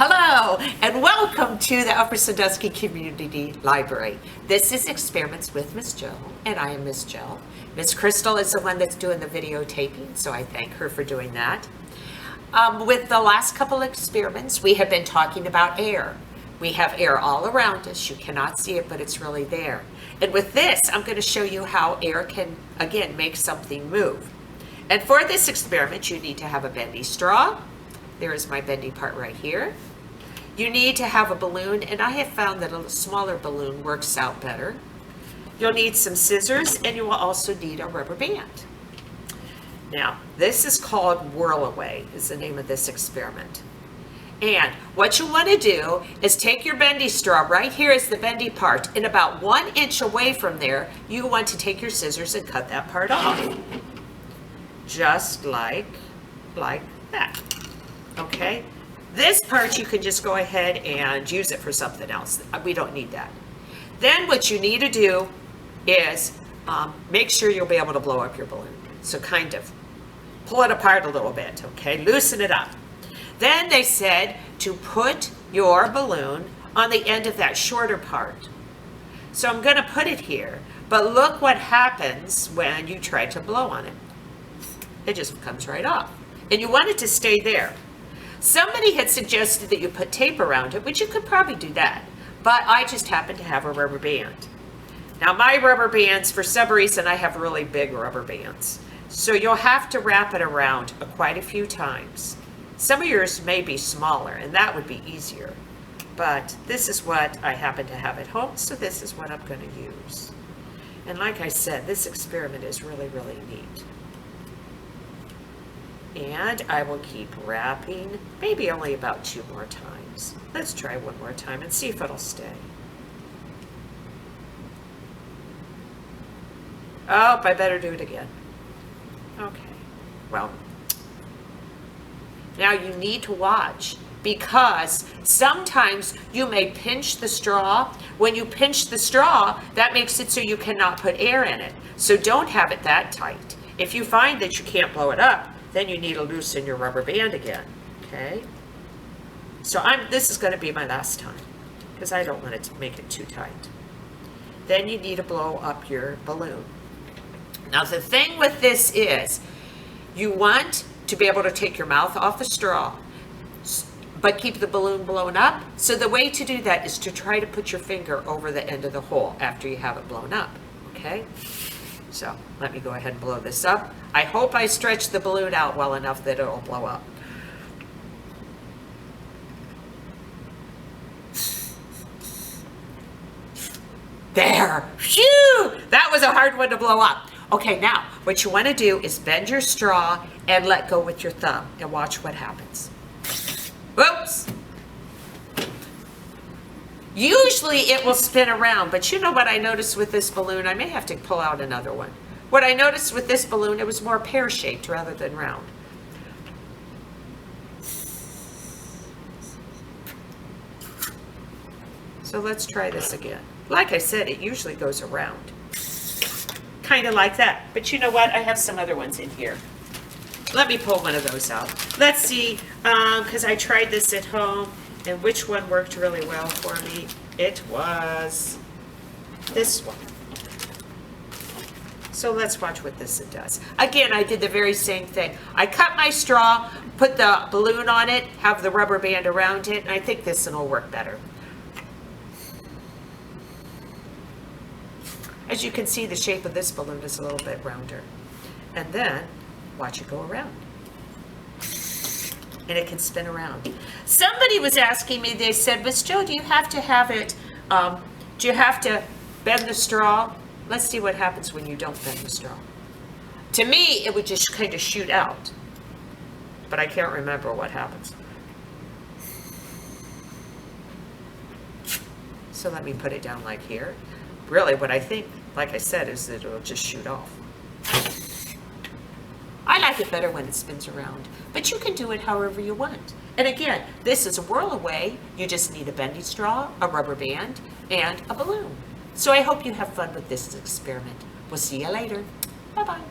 Hello, and welcome to the Upper Sandusky Community Library. This is Experiments with Miss Jill, and I am Miss Jill. Miss Crystal is the one that's doing the videotaping, so I thank her for doing that. With the last couple experiments, we have been talking about air. We have air all around us. You cannot see it, but it's really there. And with this, I'm going to show you how air can, again, make something move. And for this experiment, you need to have a bendy straw. There is my bendy part right here. You need to have a balloon, and I have found that a smaller balloon works out better. You'll need some scissors, and you will also need a rubber band. Now, this is called Whirl Away, is the name of this experiment. And what you want to do is take your bendy straw, right here is the bendy part, and about 1 inch away from there, you want to take your scissors and cut that part off. Just like that. Okay? This part you can just go ahead and use it for something else. We don't need that. Then what you need to do is make sure you'll be able to blow up your balloon. So kind of pull it apart a little bit, okay? Loosen it up. Then they said to put your balloon on the end of that shorter part. So I'm going to put it here, but look what happens when you try to blow on it. It just comes right off. And you want it to stay there. Somebody had suggested that you put tape around it, which you could probably do that, but I just happen to have a rubber band. Now my rubber bands, for some reason, I have really big rubber bands. So you'll have to wrap it around quite a few times. Some of yours may be smaller, and that would be easier. But this is what I happen to have at home, so this is what I'm going to use. And like I said, this experiment is really, really neat. And I will keep wrapping, maybe only about 2 more times. Let's try 1 more time and see if it'll stay. Oh, I better do it again. Okay, well, now you need to watch, because sometimes you may pinch the straw. When you pinch the straw, that makes it so you cannot put air in it. So don't have it that tight. If you find that you can't blow it up, then you need to loosen your rubber band again, okay? So this is going to be my last time, because I don't want it to make it too tight. Then you need to blow up your balloon. Now the thing with this is, you want to be able to take your mouth off the straw, but keep the balloon blown up. So the way to do that is to try to put your finger over the end of the hole after you have it blown up, okay? So let me go ahead and blow this up. I hope I stretch the balloon out well enough that it'll blow up. There! Phew! That was a hard one to blow up. Okay, now what you want to do is bend your straw and let go with your thumb and watch what happens. Whoops! Usually it will spin around, but you know what I noticed with this balloon? I may have to pull out another one. What I noticed with this balloon, it was more pear-shaped rather than round. So let's try this again. Like I said, it usually goes around. Kind of like that. But you know what? I have some other ones in here. Let me pull one of those out. Let's see, because I tried this at home, and which one worked really well for me? It was this one. So let's watch what this does. Again, I did the very same thing. I cut my straw, put the balloon on it, have the rubber band around it, and I think this one will work better. As you can see, the shape of this balloon is a little bit rounder. And then, watch it go around. And it can spin around. Somebody was asking me, they said, Miss Jo, do you have to have it, do you have to bend the straw? Let's see what happens when you don't bend the straw. To me, it would just kind of shoot out. But I can't remember what happens. So let me put it down like here. Really, what I think, like I said, is that it'll just shoot off. I like it better when it spins around, but you can do it however you want. And again, this is a Whirl Away. You just need a bendy straw, a rubber band, and a balloon. So I hope you have fun with this experiment. We'll see you later. Bye-bye.